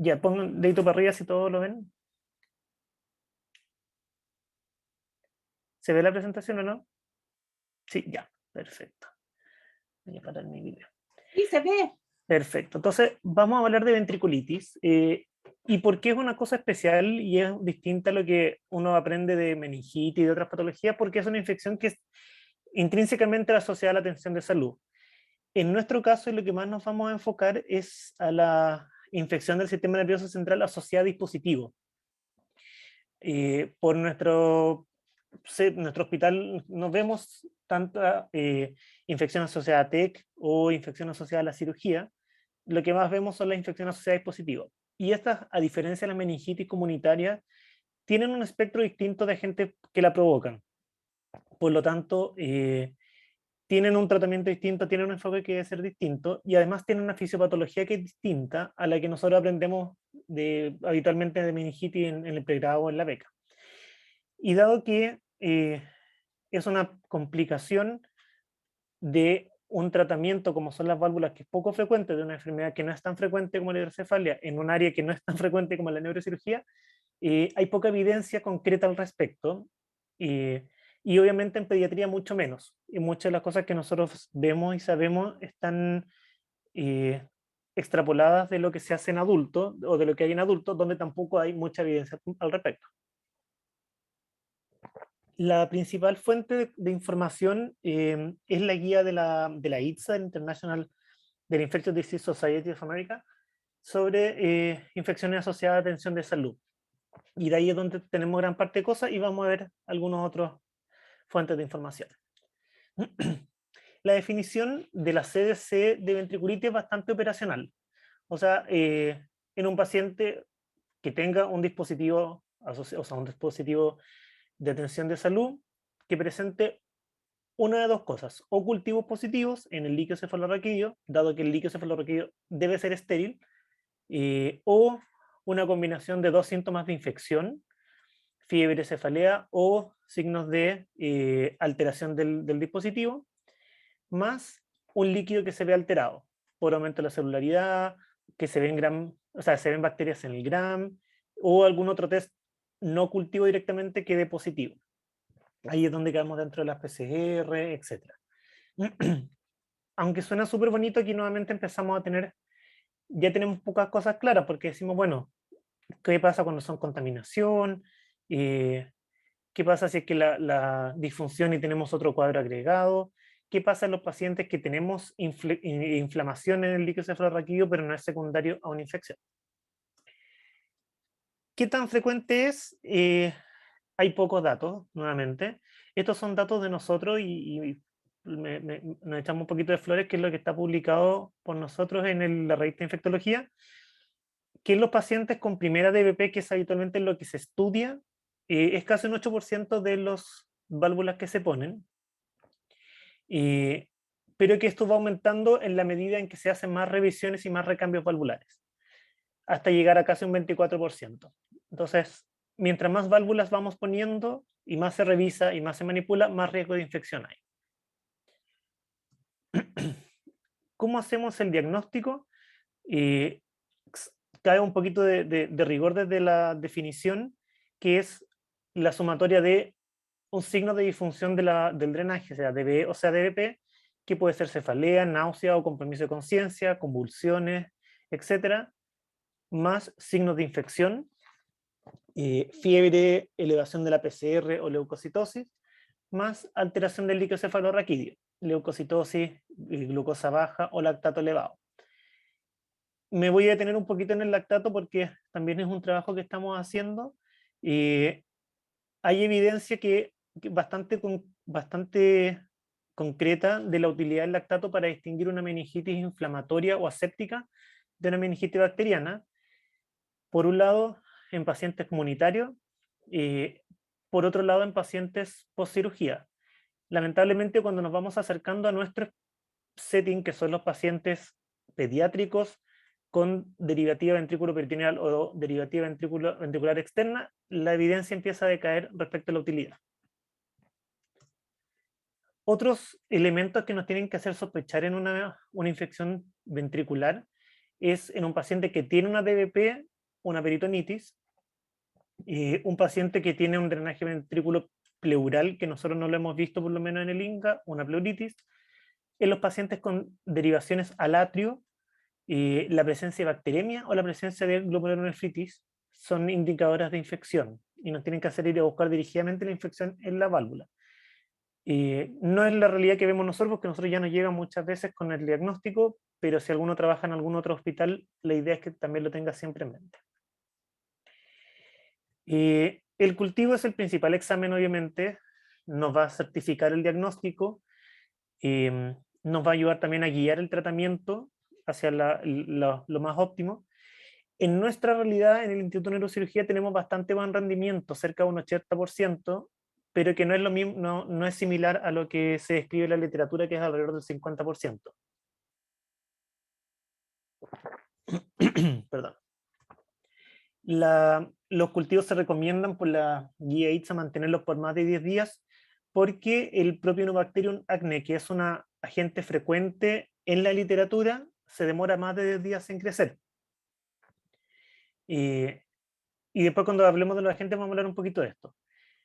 Ya, pongan dedito para arriba si todos lo ven. ¿Se ve la presentación o no? Sí, ya, perfecto. Voy a parar mi video. Sí, se ve. Perfecto. Entonces, vamos a hablar de ventriculitis. ¿Y por qué es una cosa especial y es distinta a lo que uno aprende de meningitis y de otras patologías? Porque es una infección que es intrínsecamente asociada a la atención de salud. En nuestro caso, lo que más nos vamos a enfocar es a la infección del sistema nervioso central asociada a dispositivos. Por nuestro hospital no vemos tanta infección asociada a TEC o infección asociada a la cirugía. Lo que más vemos son las infecciones asociadas a dispositivos. Y estas, a diferencia de la meningitis comunitaria, tienen un espectro distinto de agentes que la provocan. Por lo tanto, tienen un tratamiento distinto, tienen un enfoque que debe ser distinto y además tienen una fisiopatología que es distinta a la que nosotros aprendemos habitualmente de meningitis en el pregrado o en la beca. Y dado que es una complicación de un tratamiento como son las válvulas, que es poco frecuente, de una enfermedad que no es tan frecuente como la hidrocefalia, en un área que no es tan frecuente como la neurocirugía, hay poca evidencia concreta al respecto, y obviamente en pediatría mucho menos. Y muchas de las cosas que nosotros vemos y sabemos están eh, extrapoladas de lo que se hace en adultos, o de lo que hay en adultos, donde tampoco hay mucha evidencia al respecto. La principal fuente de información es la guía de la ITSA, International del Infectious Disease Society of America, sobre infecciones asociadas a atención de salud. Y de ahí es donde tenemos gran parte de cosas y vamos a ver algunos otros fuentes de información. La definición de la CDC de ventriculitis es bastante operacional. O sea, en un paciente que tenga un dispositivo, o sea, un dispositivo de atención de salud que presente una de dos cosas: o cultivos positivos en el líquido cefalorraquídeo, dado que el líquido cefalorraquídeo debe ser estéril, o una combinación de dos síntomas de infección, fiebre, cefalea o signos de alteración del dispositivo, más un líquido que se ve alterado por aumento de la celularidad, que se ven o sea, se ven bacterias en el gram, o algún otro test no cultivo directamente que dé positivo. Ahí es donde quedamos dentro de las PCR, etc. Aunque suena súper bonito, aquí nuevamente empezamos a tener, ya tenemos pocas cosas claras, porque decimos, bueno, ¿qué pasa cuando son contaminación? Eh, ¿Qué pasa si es que la disfunción y tenemos otro cuadro agregado? ¿Qué pasa en los pacientes que tenemos inflamación en el líquido cefalorraquídeo, pero no es secundario a una infección? ¿Qué tan frecuente es? Hay pocos datos, nuevamente. Estos son datos de nosotros y nos echamos un poquito de flores, que es lo que está publicado por nosotros en la revista de infectología, que en los pacientes con primera DBP, que es habitualmente lo que se estudia, es casi un 8% de las válvulas que se ponen, eh, pero que esto va aumentando en la medida en que se hacen más revisiones y más recambios valvulares, hasta llegar a casi un 24%. Entonces, mientras más válvulas vamos poniendo y más se revisa y más se manipula, más riesgo de infección hay. ¿Cómo hacemos el diagnóstico? Eh, Cae un poquito de rigor desde la definición, que es la sumatoria de un signo de disfunción del drenaje, sea DB o sea DBP, que puede ser cefalea, náusea o compromiso de conciencia, convulsiones, etcétera, más signos de infección, fiebre, elevación de la PCR o leucocitosis, más alteración del líquido cefalorraquídeo, leucocitosis, glucosa baja o lactato elevado. Me voy a detener un poquito en el lactato porque también es un trabajo que estamos haciendo. Hay evidencia bastante concreta de la utilidad del lactato para distinguir una meningitis inflamatoria o aséptica de una meningitis bacteriana. Por un lado, en pacientes comunitarios, y por otro lado, en pacientes post cirugía. Lamentablemente, cuando nos vamos acercando a nuestro setting, que son los pacientes pediátricos con derivativa ventrículo-peritoneal o derivativa ventricular externa, la evidencia empieza a decaer respecto a la utilidad. Otros elementos que nos tienen que hacer sospechar en una infección ventricular es en un paciente que tiene una DBP una peritonitis, un paciente que tiene un drenaje ventrículo pleural, que nosotros no lo hemos visto por lo menos en el INCA, una pleuritis, en los pacientes con derivaciones al atrio, la presencia de bacteremia o la presencia de glomerulonefritis son indicadoras de infección y nos tienen que hacer ir a buscar dirigidamente la infección en la válvula. No es la realidad que vemos nosotros, porque nosotros ya nos llegan muchas veces con el diagnóstico, pero si alguno trabaja en algún otro hospital, la idea es que también lo tenga siempre en mente. El cultivo es el principal examen, obviamente, nos va a certificar el diagnóstico, nos va a ayudar también a guiar el tratamiento hacia lo más óptimo. En nuestra realidad, en el Instituto de Neurocirugía, tenemos bastante buen rendimiento, cerca de un 80%, pero que no es lo mismo, no es similar a lo que se describe en la literatura, que es alrededor del 50%. Perdón. Los cultivos se recomiendan por la guía ITSA mantenerlos por más de 10 días, porque el propio Nobacterium acne, que es un agente frecuente en la literatura, se demora más de 10 días en crecer. Y después, cuando hablemos de los agentes, vamos a hablar un poquito de esto.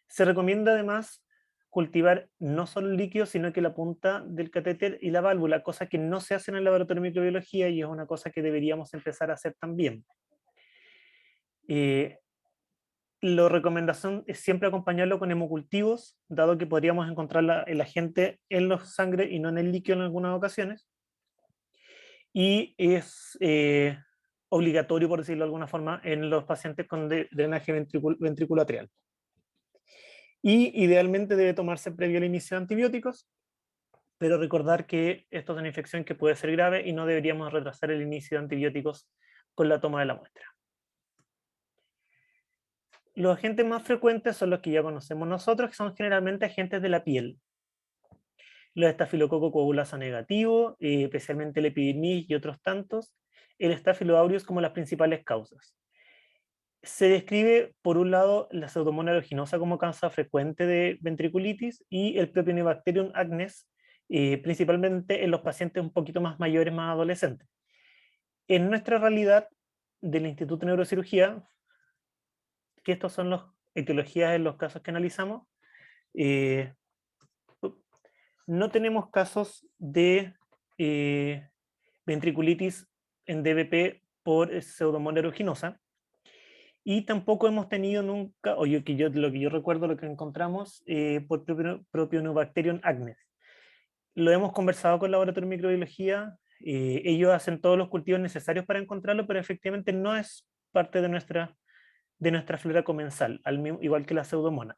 Se recomienda además cultivar no solo el líquido, sino que la punta del catéter y la válvula, cosa que no se hace en el laboratorio de microbiología y es una cosa que deberíamos empezar a hacer también. La recomendación es siempre acompañarlo con hemocultivos, dado que podríamos encontrar el agente en la sangre y no en el líquido en algunas ocasiones. Y es obligatorio, por decirlo de alguna forma, en los pacientes con drenaje ventriculoatrial. Y idealmente debe tomarse previo al inicio de antibióticos, pero recordar que esto es una infección que puede ser grave y no deberíamos retrasar el inicio de antibióticos con la toma de la muestra. Los agentes más frecuentes son los que ya conocemos nosotros, que son generalmente agentes de la piel. Los estafilococo coagulasa negativo, especialmente el epidermis y otros tantos, el Staphylo aureus como las principales causas. Se describe, por un lado, la Pseudomonas aeruginosa como causa frecuente de ventriculitis y el Propionibacterium acnes, principalmente en los pacientes un poquito más mayores, más adolescentes. En nuestra realidad del Instituto de Neurocirugía, que estos son las etiologías en los casos que analizamos, no tenemos casos de ventriculitis en DVP por Pseudomonas aeruginosa, y tampoco hemos tenido nunca, o lo que yo recuerdo, lo que encontramos por Propionibacterium acnes. Lo hemos conversado con el laboratorio de microbiología, ellos hacen todos los cultivos necesarios para encontrarlo, pero efectivamente no es parte de nuestra flora comensal, igual que la pseudomonas.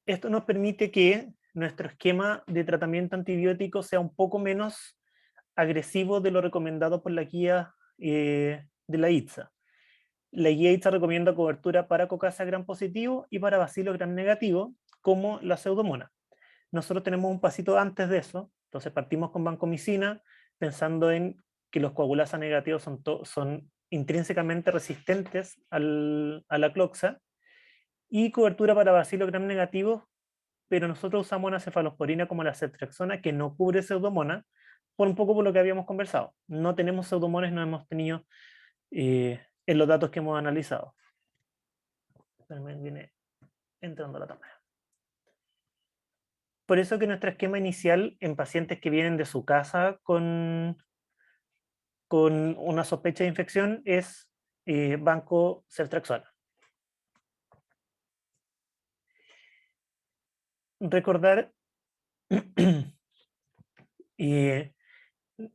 Esto nos permite que nuestro esquema de tratamiento antibiótico sea un poco menos agresivo de lo recomendado por la guía de la ITSA. La guía ITSA recomienda cobertura para Coccasia gram positivo y para Bacillus gram negativo, como la pseudomonas. Nosotros tenemos un pasito antes de eso, entonces partimos con vancomicina, pensando en que los coagulasa negativos son intrínsecamente resistentes a la cloxa, y cobertura para Bacillus gram negativo, pero nosotros usamos una cefalosporina como la ceftriaxona, que no cubre pseudomonas, por un poco por lo que habíamos conversado. No tenemos pseudomonas, no hemos tenido en los datos que hemos analizado. También viene entrando la toma. Por eso que nuestro esquema inicial en pacientes que vienen de su casa con una sospecha de infección es banco ceftriaxona. Recordar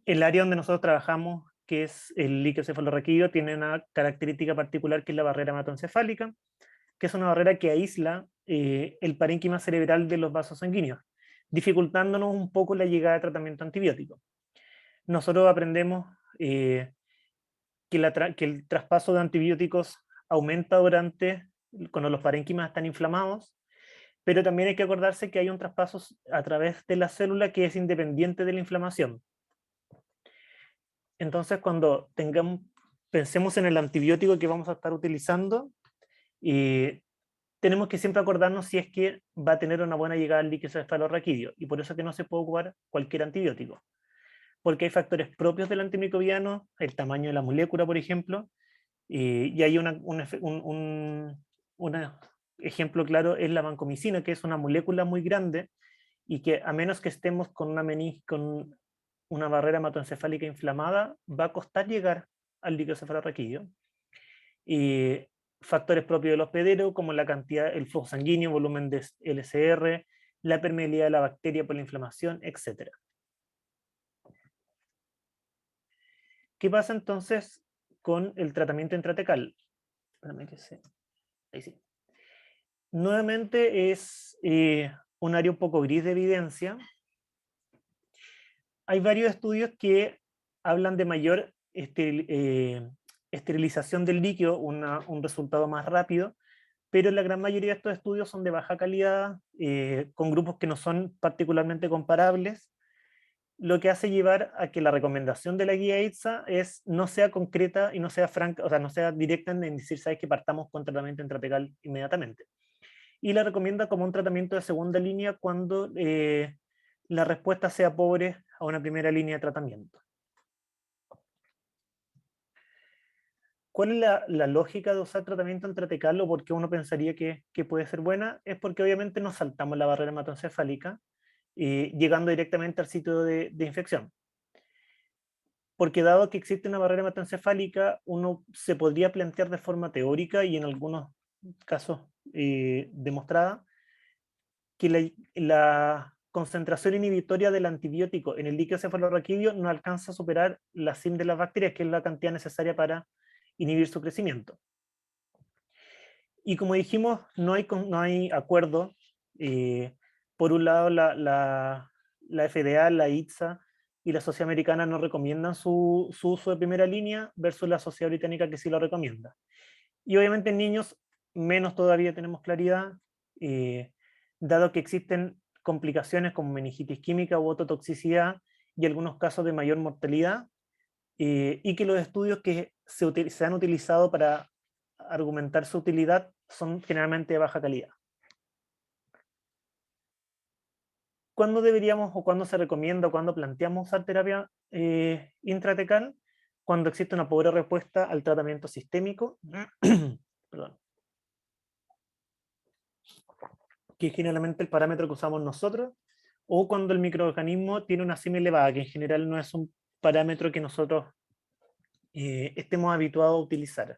el área donde nosotros trabajamos, que es el líquido cefalorraquídeo, tiene una característica particular, que es la barrera hematoencefálica, que es una barrera que aísla el parénquima cerebral de los vasos sanguíneos, dificultándonos un poco la llegada de tratamiento antibiótico. Nosotros aprendemos que el traspaso de antibióticos aumenta cuando los parénquimas están inflamados, pero también hay que acordarse que hay un traspaso a través de la célula que es independiente de la inflamación. Entonces, cuando pensemos en el antibiótico que vamos a estar utilizando, tenemos que siempre acordarnos si es que va a tener una buena llegada al líquido cefalorraquídeo, y por eso que no se puede ocupar cualquier antibiótico. porque hay factores propios del antimicrobiano, el tamaño de la molécula, por ejemplo, y hay un ejemplo claro es la vancomicina, que es una molécula muy grande y que a menos que estemos con con una barrera hematoencefálica inflamada, va a costar llegar al líquido cefalorraquídeo. Y factores propios del hospedero, como la cantidad, el flujo sanguíneo, volumen de LCR, la permeabilidad de la bacteria por la inflamación, etc. ¿Qué pasa entonces con el tratamiento intratecal? Espérame que se... Ahí sí. Nuevamente es un área un poco gris de evidencia. Hay varios estudios que hablan de mayor esterilización del líquido, un resultado más rápido, pero la gran mayoría de estos estudios son de baja calidad, con grupos que no son particularmente comparables, lo que hace llevar a que la recomendación de la guía ITSA no sea concreta y no sea franca, o sea, no sea directa en decir, sabes que partamos con tratamiento intratecal inmediatamente. Y la recomienda como un tratamiento de segunda línea cuando la respuesta sea pobre a una primera línea de tratamiento. ¿Cuál es la lógica de usar tratamiento intratecal o por qué uno pensaría que puede ser buena? Es porque obviamente nos saltamos la barrera hematoencefálica, llegando directamente al sitio de infección. Porque dado que existe una barrera hematoencefálica, uno se podría plantear de forma teórica y en algunos casos demostrada, que la concentración inhibitoria del antibiótico en el líquido cefalorraquídeo no alcanza a superar la CIM de las bacterias, que es la cantidad necesaria para inhibir su crecimiento. Y como dijimos, no hay acuerdo. Por un lado, la FDA, la ITSA y la Sociedad Americana no recomiendan su uso de primera línea versus la Sociedad Británica que sí lo recomienda. Y obviamente en niños menos todavía tenemos claridad, dado que existen complicaciones como meningitis química u ototoxicidad y algunos casos de mayor mortalidad, y que los estudios que se han utilizado para argumentar su utilidad son generalmente de baja calidad. ¿Cuándo deberíamos o cuándo se recomienda o cuándo planteamos usar terapia intratecal? Cuando existe una pobre respuesta al tratamiento sistémico, perdón, que es generalmente el parámetro que usamos nosotros, o cuando el microorganismo tiene una CIM elevada, que en general no es un parámetro que nosotros estemos habituados a utilizar,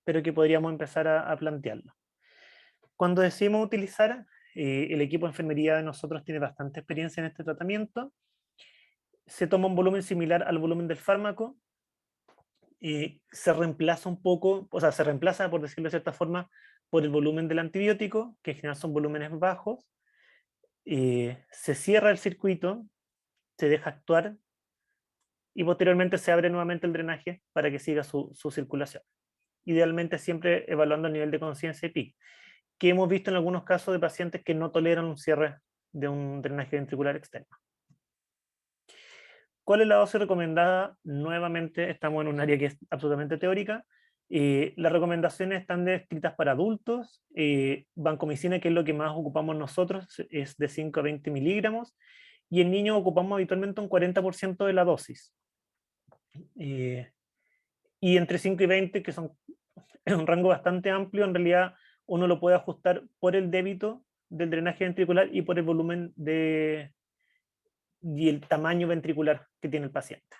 pero que podríamos empezar a plantearlo. Cuando decidimos utilizar, el equipo de enfermería de nosotros tiene bastante experiencia en este tratamiento. Se toma un volumen similar al volumen del fármaco, se reemplaza un poco, o sea, se reemplaza, por decirlo de cierta forma, por el volumen del antibiótico, que en general son volúmenes bajos, se cierra el circuito, se deja actuar y posteriormente se abre nuevamente el drenaje para que siga su circulación. Idealmente siempre evaluando el nivel de conciencia y PIC, que hemos visto en algunos casos de pacientes que no toleran un cierre de un drenaje ventricular externo. ¿Cuál es la dosis recomendada? Nuevamente estamos en un área que es absolutamente teórica. Las recomendaciones están descritas para adultos. Vancomicina, que es lo que más ocupamos nosotros, es de 5 a 20 miligramos. Y en niños ocupamos habitualmente un 40% de la dosis. Y entre 5 y 20, que es un rango bastante amplio, en realidad uno lo puede ajustar por el débito del drenaje ventricular y por el volumen y el tamaño ventricular que tiene el paciente.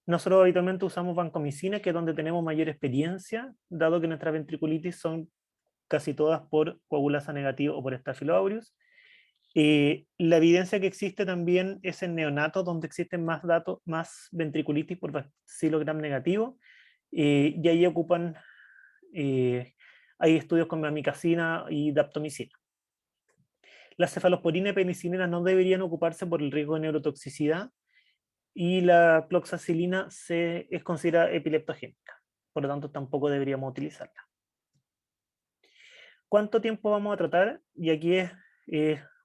Nosotros habitualmente usamos vancomicina, que es donde tenemos mayor experiencia, dado que nuestras ventriculitis son casi todas por coagulasa negativo o por Staphylococcus aureus. La evidencia que existe también es en neonatos, donde existen más ventriculitis por bacilo-gram negativo, y ahí hay estudios con amikacina y daptomicina. La cefalosporina y penicilina no deberían ocuparse por el riesgo de neurotoxicidad, y la cloxacilina es considerada epileptogénica, por lo tanto tampoco deberíamos utilizarla. ¿Cuánto tiempo vamos a tratar? Y aquí es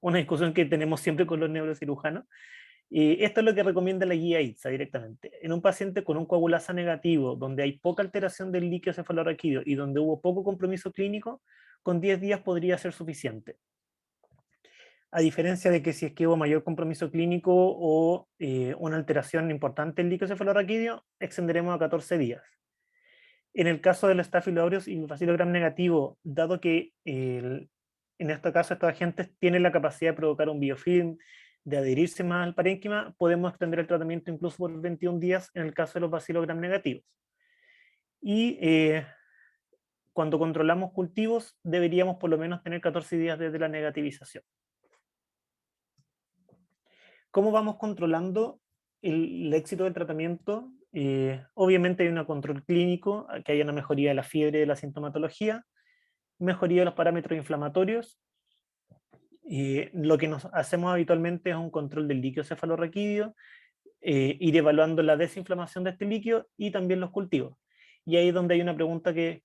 una discusión que tenemos siempre con los neurocirujanos. Esto es lo que recomienda la guía ITSA directamente. En un paciente con un coagulasa negativo, donde hay poca alteración del líquido cefalorraquídeo y donde hubo poco compromiso clínico, con 10 días podría ser suficiente. a diferencia de que si es que hubo mayor compromiso clínico o una alteración importante del líquido cefalorraquídeo, extenderemos a 14 días. En el caso del Staphylococcus aureus y el Bacillus gram negativo, dado que en este caso estos agentes tienen la capacidad de provocar un biofilm, de adherirse más al parénquima, podemos extender el tratamiento incluso por 21 días en el caso de los Bacillus gram negativos. Y cuando controlamos cultivos, deberíamos por lo menos tener 14 días desde la negativización. ¿Cómo vamos controlando el éxito del tratamiento? Obviamente hay un control clínico, que haya una mejoría de la fiebre, de la sintomatología, mejoría de los parámetros inflamatorios. Lo que nos hacemos habitualmente es un control del líquido cefalorraquídeo, ir evaluando la desinflamación de este líquido y también los cultivos. Y ahí es donde hay una pregunta que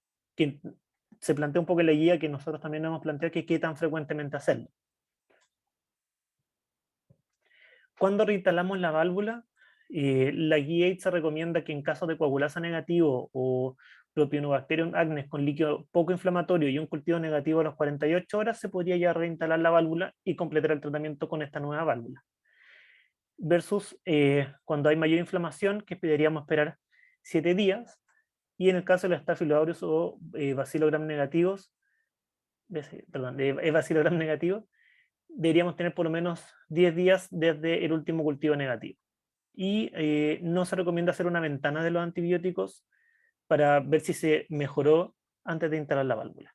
se plantea un poco en la guía, que nosotros también hemos planteado, que qué tan frecuentemente hacerlo. Cuando reinstalamos la válvula, la guía se recomienda que en caso de coagulasa negativo o Propionibacterium acnes con líquido poco inflamatorio y un cultivo negativo a las 48 horas, se podría ya reinstalar la válvula y completar el tratamiento con esta nueva válvula. Versus cuando hay mayor inflamación, que deberíamos esperar 7 días, y en el caso de los Staphylococcus aureus o Bacillus gram negativos, Bacillus gram negativos, deberíamos tener por lo menos 10 días desde el último cultivo negativo. Y no se recomienda hacer una ventana de los antibióticos para ver si se mejoró antes de instalar la válvula.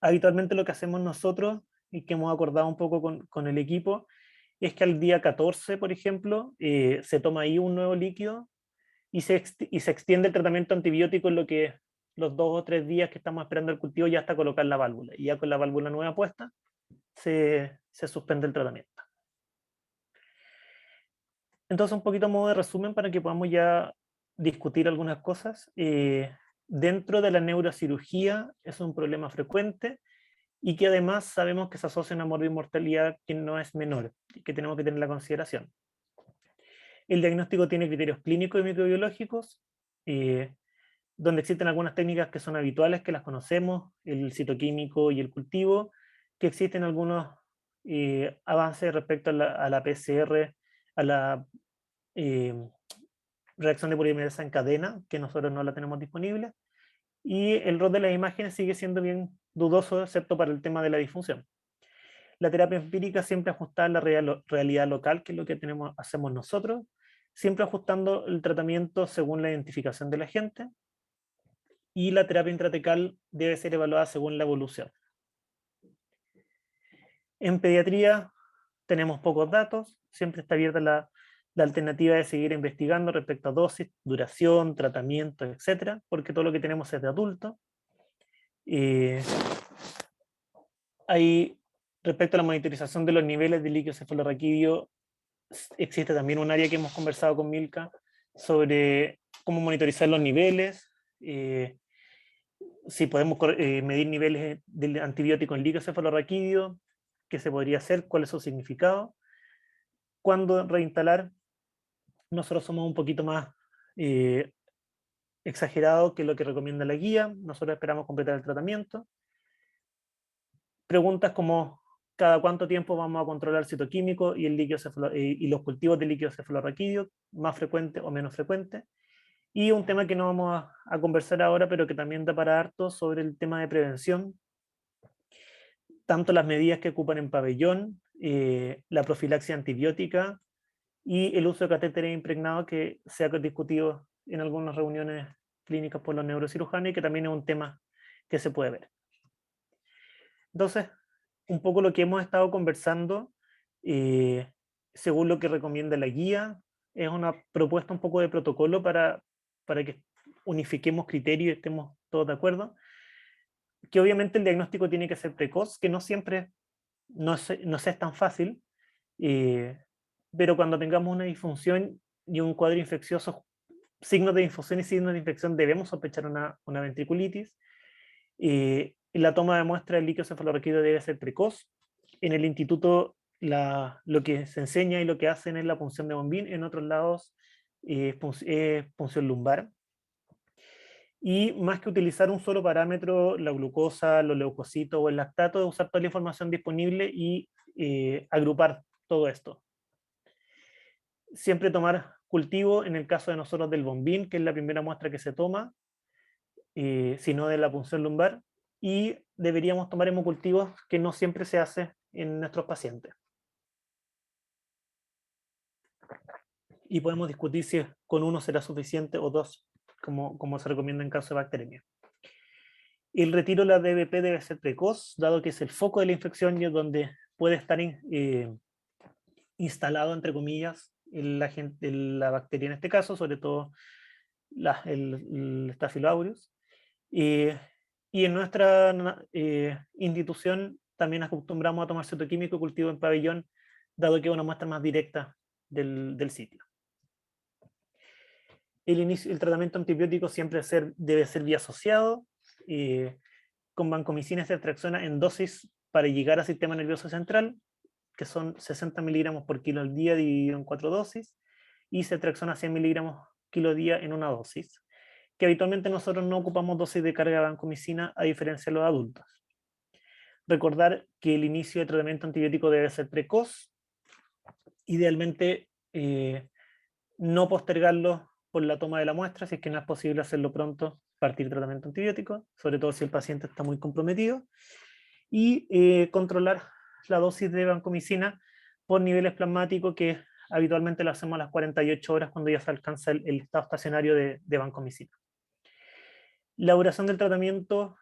Habitualmente lo que hacemos nosotros, y que hemos acordado un poco con el equipo, es que al día 14, por ejemplo, se toma ahí un nuevo líquido y se extiende el tratamiento antibiótico en lo que los 2 o 3 días que estamos esperando el cultivo ya hasta colocar la válvula. Y ya con la válvula nueva puesta, se suspende el tratamiento. Entonces, un poquito a modo de resumen para que podamos ya discutir algunas cosas. Dentro de la neurocirugía es un problema frecuente y que además sabemos que se asocia a una morbimortalidad que no es menor, que tenemos que tener en la consideración. El diagnóstico tiene criterios clínicos y microbiológicos, donde existen algunas técnicas que son habituales, que las conocemos, el citoquímico y el cultivo, que existen algunos avances respecto a la PCR, a la reacción de polimerasa en cadena, que nosotros no la tenemos disponible, y el rol de las imágenes sigue siendo bien dudoso, excepto para el tema de la disfunción. La terapia empírica siempre ajustada a la realidad local, que es lo que hacemos nosotros, siempre ajustando el tratamiento según la identificación de la gente, y la terapia intratecal debe ser evaluada según la evolución. En pediatría tenemos pocos datos, siempre está abierta la alternativa de seguir investigando respecto a dosis, duración, tratamiento, etcétera, porque todo lo que tenemos es de adulto. Respecto a la monitorización de los niveles de líquido cefalorraquídeo, existe también un área que hemos conversado con Milka sobre cómo monitorizar los niveles, si podemos medir niveles de antibiótico en líquido cefalorraquídeo, qué se podría hacer, cuál es su significado. Cuando reinstalar, nosotros somos un poquito más exagerados que lo que recomienda la guía, nosotros esperamos completar el tratamiento. Preguntas como cada cuánto tiempo vamos a controlar el citoquímico y, y los cultivos de líquido cefalorraquídeo, más frecuente o menos frecuente. Y un tema que no vamos a conversar ahora, pero que también da para harto, sobre el tema de prevención, tanto las medidas que ocupan en pabellón, la profilaxia antibiótica y el uso de catéteres impregnados, que se ha discutido en algunas reuniones clínicas por los neurocirujanos y que también es un tema que se puede ver. Entonces, un poco lo que hemos estado conversando, según lo que recomienda la guía, es una propuesta un poco de protocolo para que unifiquemos criterios y estemos todos de acuerdo, que obviamente el diagnóstico tiene que ser precoz, que no siempre no es tan fácil, pero cuando tengamos una disfunción y un cuadro infeccioso, signos de infusión y signos de infección, debemos sospechar una ventriculitis. La toma de muestra del líquido cefalorraquídeo debe ser precoz. En el instituto lo que se enseña y lo que hacen es la punción de bombín, en otros lados punción lumbar. Y más que utilizar un solo parámetro, la glucosa, los leucocitos o el lactato, usar toda la información disponible y agrupar todo esto. Siempre tomar cultivo, en el caso de nosotros del bombín, que es la primera muestra que se toma, sino de la punción lumbar, y deberíamos tomar hemocultivos, que no siempre se hace en nuestros pacientes. Y podemos discutir si con uno será suficiente o dos, como se recomienda en caso de bacteremia. El retiro de la DBP debe ser precoz, dado que es el foco de la infección y es donde puede estar instalado, entre comillas, la bacteria en este caso, sobre todo el Staphylococcus aureus. Y en nuestra institución también acostumbramos a tomar citoquímico cultivo en pabellón, dado que es una muestra más directa del sitio. El tratamiento antibiótico siempre debe ser vía asociado, con vancomicina y ceftriaxona en dosis para llegar al sistema nervioso central, que son 60 miligramos por kilo al día dividido en 4 dosis, y ceftriaxona 100 miligramos kilo día en una dosis, que habitualmente nosotros no ocupamos dosis de carga de vancomicina a diferencia de los adultos. Recordar que el inicio de tratamiento antibiótico debe ser precoz, idealmente no postergarlo por la toma de la muestra, si es que no es posible hacerlo pronto, partir tratamiento antibiótico, sobre todo si el paciente está muy comprometido, y controlar la dosis de vancomicina por niveles plasmáticos, que habitualmente lo hacemos a las 48 horas cuando ya se alcanza el estado estacionario de vancomicina. La duración del tratamiento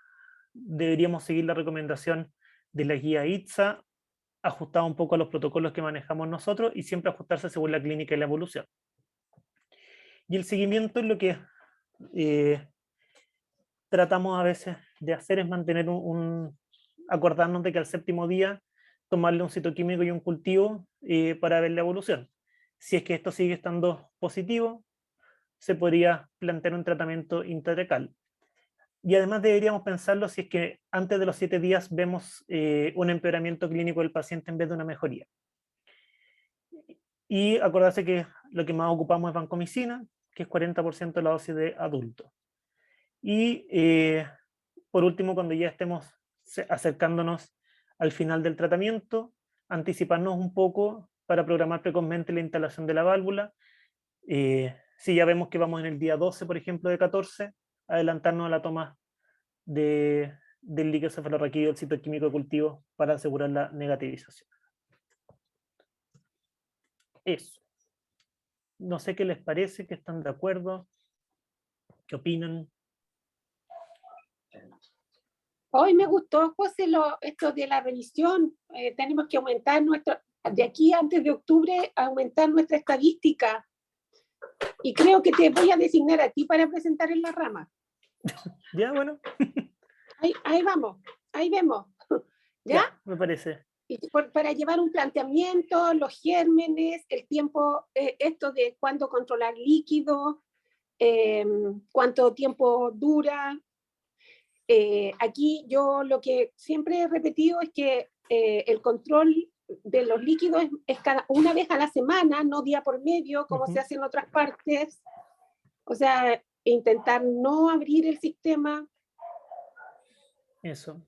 deberíamos seguir la recomendación de la guía ITSA, ajustada un poco a los protocolos que manejamos nosotros y siempre ajustarse según la clínica y la evolución. Y el seguimiento es lo que tratamos a veces de hacer, es mantener acordarnos de que al séptimo día tomarle un citoquímico y un cultivo para ver la evolución. Si es que esto sigue estando positivo, se podría plantear un tratamiento intratecal. Y además deberíamos pensarlo si es que antes de los 7 días vemos un empeoramiento clínico del paciente en vez de una mejoría. Y acordarse que lo que más ocupamos es vancomicina, que es 40% de la dosis de adulto. Y por último, cuando ya estemos acercándonos al final del tratamiento, anticiparnos un poco para programar precozmente la instalación de la válvula. Si ya vemos que vamos en el día 12, por ejemplo, de 14, adelantarnos a la toma del líquido cefalorraquídeo, el citoquímico de cultivo, para asegurar la negativización. Eso. No sé qué les parece, qué están de acuerdo, qué opinan. Hoy me gustó, José, esto de la revisión. Tenemos que aumentar de aquí antes de octubre, aumentar nuestra estadística. Y creo que te voy a designar a ti para presentar en la rama. Ya, bueno. Ahí vamos, ahí vemos. ¿Ya? Me parece. Y para llevar un planteamiento, los gérmenes, el tiempo, esto de cuándo controlar líquido, cuánto tiempo dura. Aquí yo lo que siempre he repetido es que el control de los líquidos es una vez a la semana, no día por medio, como se hace en otras partes. O sea, intentar no abrir el sistema. Eso.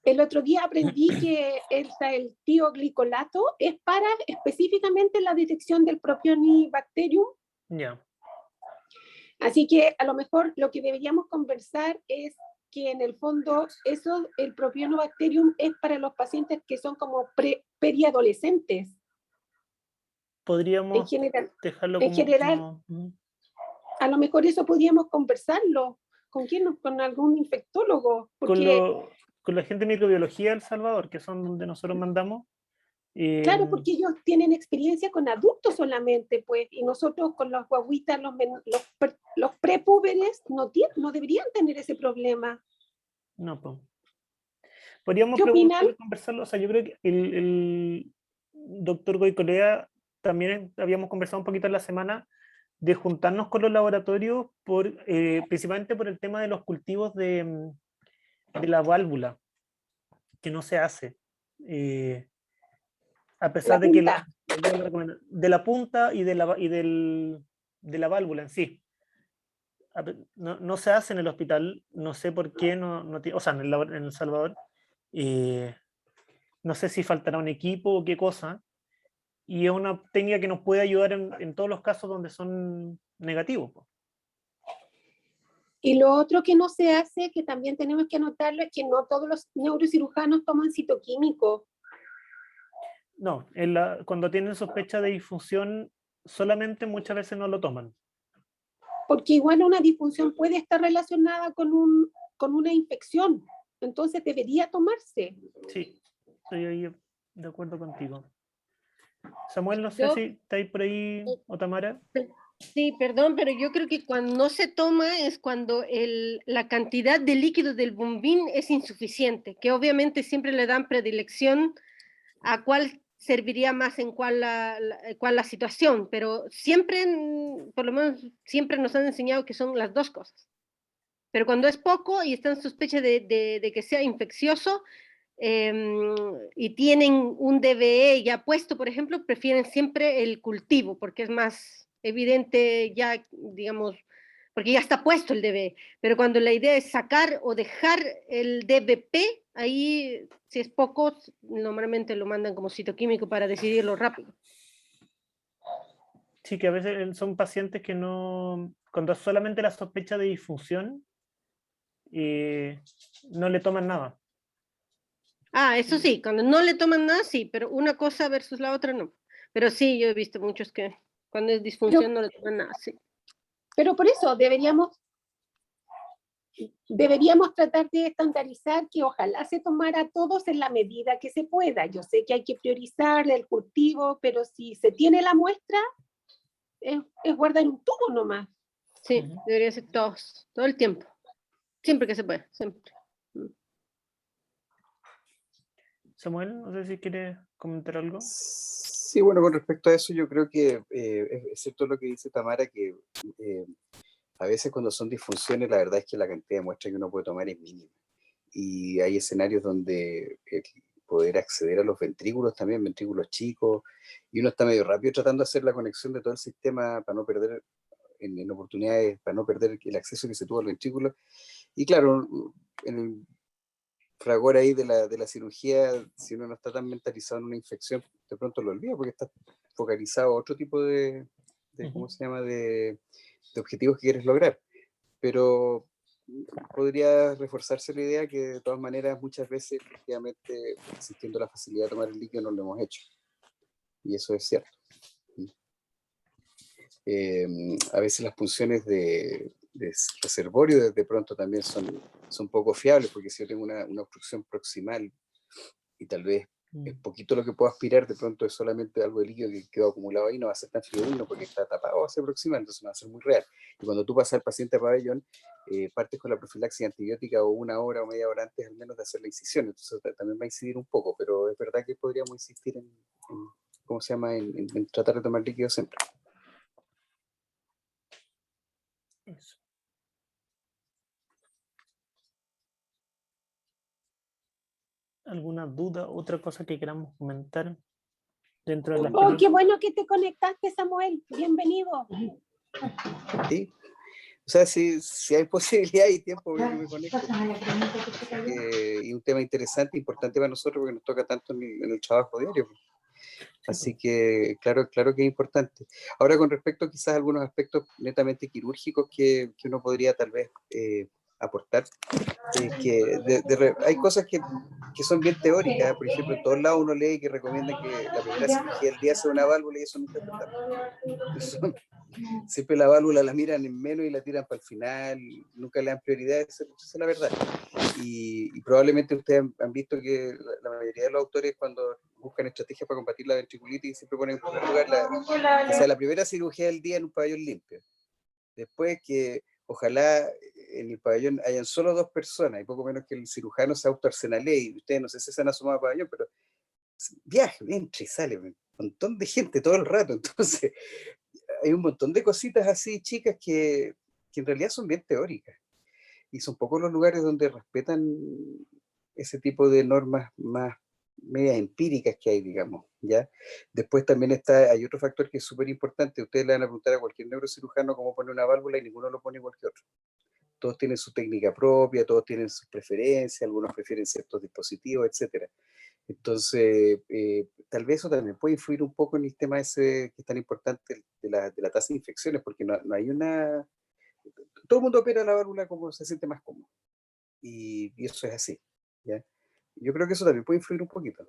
El otro día aprendí que el tioglicolato es para específicamente la detección del Propionibacterium. Ya. Así que a lo mejor lo que deberíamos conversar es que en el fondo el Propionibacterium es para los pacientes que son como periadolescentes. Podríamos dejarlo en general, a lo mejor eso podríamos conversarlo. ¿Con quién? Con algún infectólogo. Porque, con la gente de microbiología de El Salvador, que son donde nosotros mandamos. Claro, porque ellos tienen experiencia con adultos solamente, pues, y nosotros con los guaguitas, los prepúberes, no deberían tener ese problema. No, pues. Podríamos conversarlo. O sea, yo creo que el doctor Goicolea también habíamos conversado un poquito en la semana de juntarnos con los laboratorios principalmente por el tema de los cultivos de la válvula, que no se hace. A pesar de que de la punta y de la válvula en sí. no se hace en el hospital, no sé por qué, o sea, en El Salvador, no sé si faltará un equipo o qué cosa, y es una técnica que nos puede ayudar en todos los casos donde son negativos, po. Y lo otro que no se hace, que también tenemos que anotarlo, es que no todos los neurocirujanos toman citoquímicos. No, cuando tienen sospecha de disfunción, solamente muchas veces no lo toman. Porque igual una disfunción puede estar relacionada con una infección, entonces debería tomarse. Sí, estoy ahí de acuerdo contigo. Samuel, no sé Yo, si está ahí por ahí, o Tamara. sí, perdón, pero yo creo que cuando no se toma es cuando la cantidad de líquido del bombín es insuficiente, que obviamente siempre le dan predilección a cuál serviría más en cuál la situación, pero siempre, por lo menos siempre nos han enseñado que son las dos cosas. Pero cuando es poco y está en sospecha de que sea infeccioso, y tienen un DVE ya puesto, por ejemplo, prefieren siempre el cultivo, porque es más evidente ya, digamos, porque ya está puesto el DVE. Pero cuando la idea es sacar o dejar el DVP, ahí, si es poco, normalmente lo mandan como citoquímico para decidirlo rápido. Sí, que a veces son pacientes que no, cuando es solamente la sospecha de disfunción, no le toman nada. Ah, eso sí, cuando no le toman nada, sí, pero una cosa versus la otra no. Pero sí, yo he visto muchos que cuando es disfunción no le toman nada, sí. Pero por eso deberíamos tratar de estandarizar que ojalá se tomara todos en la medida que se pueda. Yo sé que hay que priorizar el cultivo, pero si se tiene la muestra, es guardar un tubo nomás. Sí, debería ser todos, todo el tiempo. Siempre que se pueda, siempre. Samuel, no sé si quieres comentar algo. Sí, bueno, con respecto a eso, yo creo que es cierto lo que dice Tamara, que a veces cuando son disfunciones, la verdad es que la cantidad de muestras que uno puede tomar es mínima. Y hay escenarios donde poder acceder a los ventrículos también, ventrículos chicos, y uno está medio rápido tratando de hacer la conexión de todo el sistema para no perder en oportunidades, para no perder el acceso que se tuvo al ventrículo. Y claro, en el fragor ahí de la cirugía, si uno no está tan mentalizado en una infección, de pronto lo olvida porque está focalizado a otro tipo ¿cómo se llama?, de objetivos que quieres lograr. Pero podría reforzarse la idea que de todas maneras muchas veces efectivamente existiendo la facilidad de tomar el líquido no lo hemos hecho. Y eso es cierto. A veces las funciones de reservorio de pronto también son poco fiables, porque si yo tengo una obstrucción proximal y tal vez es poquito lo que puedo aspirar, de pronto es solamente algo de líquido que quedó acumulado ahí, no va a ser tan fidedigno porque está tapado hacia proximal, entonces no va a ser muy real. Y cuando tú pasas al paciente a pabellón, partes con la profilaxis antibiótica o una hora o media hora antes al menos de hacer la incisión, entonces también va a incidir un poco, pero es verdad que podríamos insistir ¿cómo se llama?, en tratar de tomar líquido siempre. Eso. ¿Alguna duda, otra cosa que queramos comentar dentro de la Oh, experiencia? qué bueno que te conectaste, Samuel. Bienvenido. Sí, o sea, si hay posibilidad y tiempo, yo me conecto. Y un tema interesante, importante para nosotros porque nos toca tanto en el trabajo diario. Así que claro que es importante. Ahora, con respecto quizás a algunos aspectos netamente quirúrgicos que uno podría tal vez aportar, que hay cosas que son bien teóricas. Por ejemplo, en todos lados uno lee que recomiendan que la primera cirugía del día sea una válvula y eso nunca es verdad. Siempre la válvula la miran en menos y la tiran para el final, nunca le dan prioridad, esa es la verdad. Y probablemente ustedes han visto que la mayoría de los autores cuando buscan estrategias para combatir la ventriculitis siempre ponen en primer lugar que sea la primera cirugía del día en un pabellón limpio. Después que ojalá en el pabellón hayan solo 2 personas y poco menos que el cirujano se autoarsenalee, y ustedes no sé si se han asomado al pabellón, pero viaje, entra y sale, un montón de gente todo el rato, entonces hay un montón de cositas así chicas que en realidad son bien teóricas. Y son pocos los lugares donde respetan ese tipo de normas más medias empíricas que hay, digamos, ¿ya? Después también hay otro factor que es súper importante. Ustedes le van a preguntar a cualquier neurocirujano cómo pone una válvula y ninguno lo pone igual que otro. Todos tienen su técnica propia, todos tienen sus preferencias, algunos prefieren ciertos dispositivos, etcétera. Entonces, tal vez eso también puede influir un poco en el tema ese que es tan importante de la tasa de infecciones, porque no hay una... Todo el mundo opera la válvula como se siente más cómodo. Y eso es así, ¿ya? Yo creo que eso también puede influir un poquito.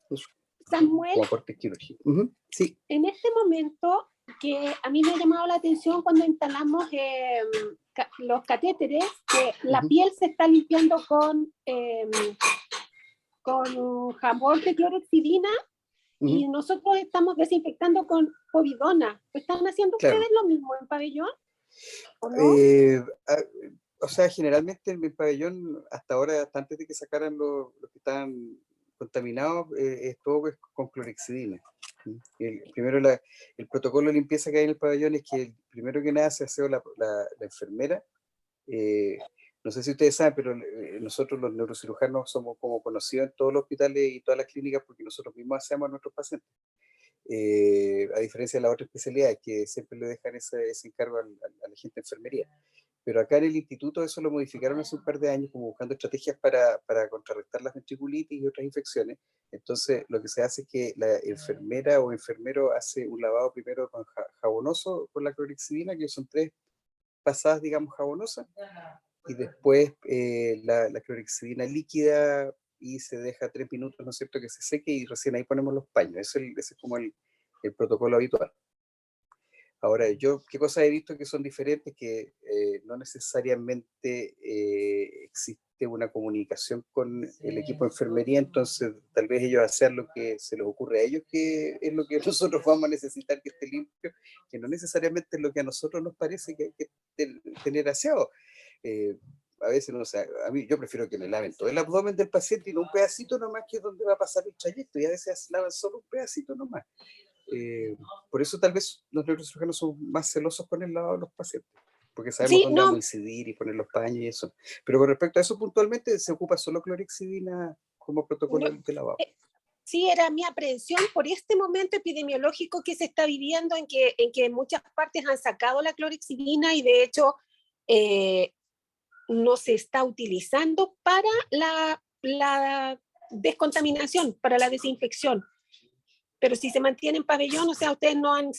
Eso, Samuel, como aporte quirúrgico. Sí. en este momento que a mí me ha llamado la atención cuando instalamos los catéteres, que la piel se está limpiando con jabón de clorexidina y nosotros estamos desinfectando con povidona. ¿Están haciendo ustedes lo mismo en pabellón? ¿O no? O sea, generalmente en mi pabellón, hasta ahora, hasta antes de que sacaran los que estaban contaminados, es todo con clorexidina. Primero, el protocolo de limpieza que hay en el pabellón es que primero que nada se hace la enfermera. No sé si ustedes saben, pero nosotros los neurocirujanos somos como conocidos en todos los hospitales y todas las clínicas porque nosotros mismos hacemos a nuestros pacientes. A diferencia de las otras especialidades que siempre le dejan ese encargo a la gente de enfermería. Pero acá en el instituto eso lo modificaron hace un par de años, como buscando estrategias para contrarrestar las ventriculitis y otras infecciones. Entonces, lo que se hace es que la enfermera o enfermero hace un lavado primero con jabonoso con la clorexidina, que son 3 pasadas, digamos, jabonosas, y después la clorexidina líquida y se deja 3 minutos, ¿no es cierto?, que se seque y recién ahí ponemos los paños. Ese es como el protocolo habitual. Ahora, yo, ¿qué cosas he visto que son diferentes? Que no necesariamente existe una comunicación con el equipo de enfermería, entonces tal vez ellos hacen lo que se les ocurre a ellos, que es lo que nosotros vamos a necesitar que esté limpio, que no necesariamente es lo que a nosotros nos parece que hay que tener aseado. A veces, no sé, a mí yo prefiero que me laven todo el abdomen del paciente y no un pedacito nomás, que es donde va a pasar el trayecto, y a veces lavan solo un pedacito nomás. Por eso tal vez los neurocirujanos son más celosos con el lavado de los pacientes, porque sabemos dónde vamos a incidir y poner los paños y eso. Pero con respecto a eso puntualmente, se ocupa solo clorexidina como protocolo de lavado. Sí, era mi aprehensión por este momento epidemiológico que se está viviendo, en que en muchas partes han sacado la clorexidina y de hecho no se está utilizando para la descontaminación, para la desinfección. Pero si se mantiene en pabellón, o sea, ustedes no han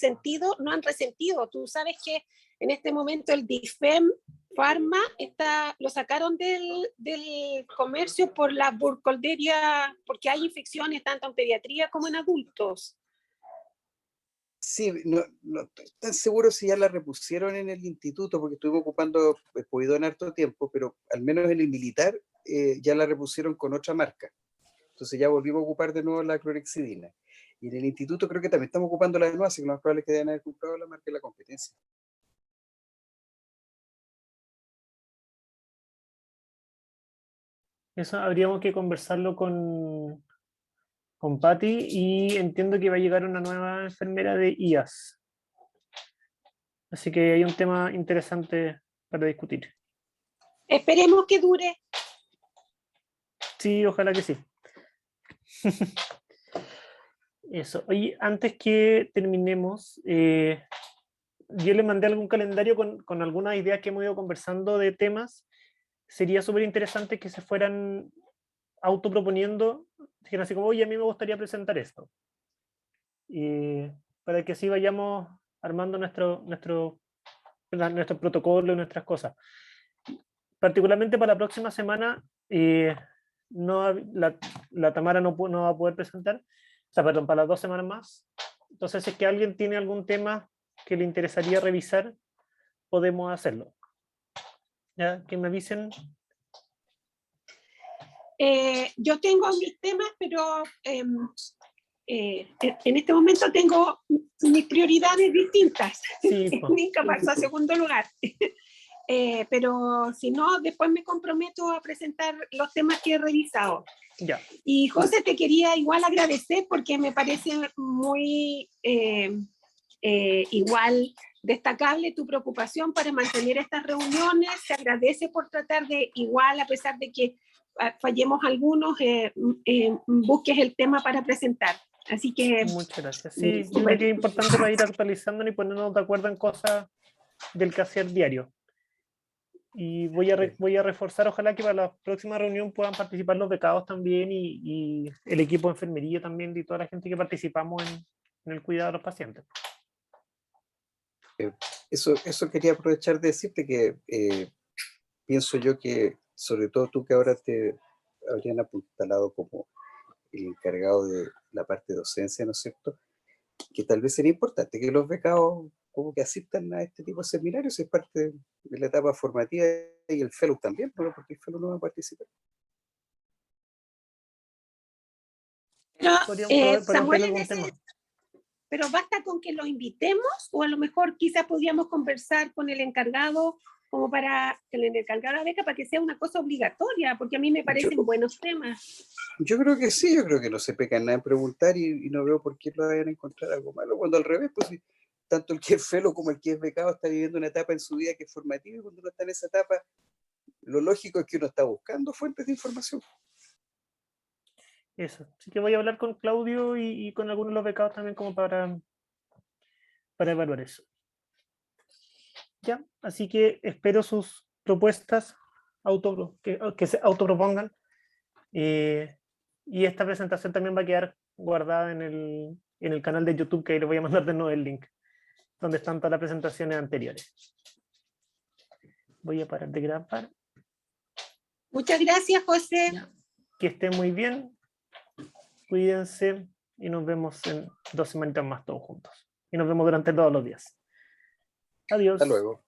resentido. Tú sabes que en este momento el DIFEM Pharma lo sacaron del comercio por la burkholderia, porque hay infecciones tanto en pediatría como en adultos. Sí, no estoy tan seguro si ya la repusieron en el instituto, porque estuvimos ocupando povidona harto tiempo, pero al menos en el militar ya la repusieron con otra marca. Entonces ya volvimos a ocupar de nuevo la clorexidina. Y en el instituto creo que también estamos ocupando la de nuevo, así que lo más probable es que deben haber comprado la marca de la competencia. Eso habríamos que conversarlo con Patti, y entiendo que va a llegar una nueva enfermera de IAS. Así que hay un tema interesante para discutir. Esperemos que dure. Sí, ojalá que sí. Eso. Oye, antes que terminemos, yo le mandé algún calendario con algunas ideas que hemos ido conversando de temas. Sería súper interesante que se fueran autoproponiendo, dijeran así como, oye, a mí me gustaría presentar esto. Y para que así vayamos armando nuestro protocolo y nuestras cosas. Particularmente para la próxima semana, la Tamara no va a poder presentar, o sea, perdón, para las 2 semanas más. Entonces, si es que alguien tiene algún tema que le interesaría revisar, podemos hacerlo. ¿Ya? Que me avisen. Yo tengo mis temas, pero en este momento tengo mis prioridades distintas. Sí, Nunca pasó a segundo lugar. Pero si no, después me comprometo a presentar los temas que he revisado. Ya. Y José, te quería igual agradecer porque me parece muy igual destacable tu preocupación para mantener estas reuniones. Se agradece por tratar de igual, a pesar de que fallemos algunos, busques el tema para presentar. Así que... Muchas gracias. Sí, yo creo que es importante para ir actualizando y ponernos de acuerdo en cosas del quehacer diario. Y voy a reforzar, ojalá que para la próxima reunión puedan participar los becados también y el equipo de enfermería también y toda la gente que participamos en el cuidado de los pacientes. Eso quería aprovechar de decirte que pienso yo que, sobre todo tú que ahora te habrían apuntalado como el encargado de la parte de docencia, ¿no es cierto? Que tal vez sería importante que los becados como que asistan a este tipo de seminarios, es parte de la etapa formativa, y el fellow también, ¿no? Porque el fellow no va a participar. Pero, Podríamos Samuel, algún tema. pero basta con que lo invitemos, o a lo mejor quizás podríamos conversar con el encargado, como para que el encargado de la beca, para que sea una cosa obligatoria, porque a mí me parecen buenos temas. Yo creo que sí, yo creo que no se peca en nada en preguntar, y no veo por qué lo vayan a encontrar algo malo, cuando al revés, pues sí, tanto el que es fellow como el que es becado está viviendo una etapa en su vida que es formativa, y cuando uno está en esa etapa, lo lógico es que uno está buscando fuentes de información. Eso. Así que voy a hablar con Claudio y con algunos de los becados también como para evaluar eso. Ya, así que espero sus propuestas que se autopropongan. Y esta presentación también va a quedar guardada en el canal de YouTube, que ahí les voy a mandar de nuevo el link, donde están todas las presentaciones anteriores. Voy a parar de grabar. Muchas gracias, José. Que estén muy bien. Cuídense y nos vemos en 2 semanitas más todos juntos. Y nos vemos durante todos los días. Adiós. Hasta luego.